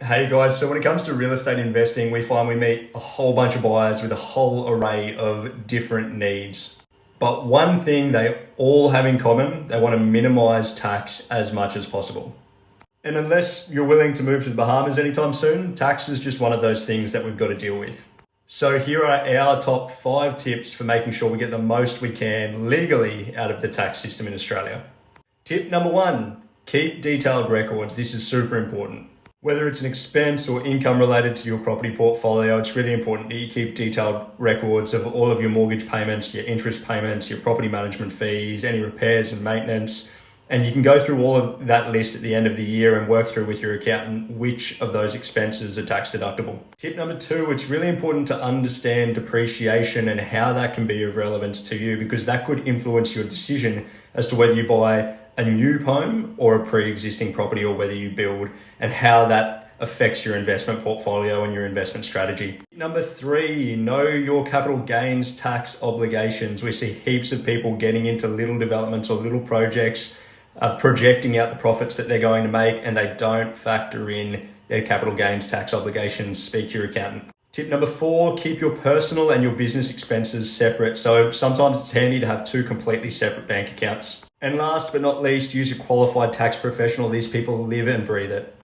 Hey guys, so when it comes to real estate investing, we find we meet a whole bunch of buyers with a whole array of different needs. But one thing they all have in common, they want to minimize tax as much as possible. And unless you're willing to move to the Bahamas anytime soon, tax is just one of those things that we've got to deal with. So here are our top 5 tips for making sure we get the most we can legally out of the tax system in Australia. Tip number 1, keep detailed records. This is super important. Whether it's an expense or income related to your property portfolio, it's really important that you keep detailed records of all of your mortgage payments, your interest payments, your property management fees, any repairs and maintenance. And you can go through all of that list at the end of the year and work through with your accountant which of those expenses are tax deductible. Tip number 2, it's really important to understand depreciation and how that can be of relevance to you, because that could influence your decision as to whether you buy a new home or a pre-existing property, or whether you build, and how that affects your investment portfolio and your investment strategy. Number 3, know your capital gains tax obligations. We see heaps of people getting into little developments or little projects, projecting out the profits that they're going to make, and they don't factor in their capital gains tax obligations. Speak to your accountant. Tip number 4, keep your personal and your business expenses separate. So sometimes it's handy to have 2 completely separate bank accounts. And last but not least, use a qualified tax professional. These people live and breathe it.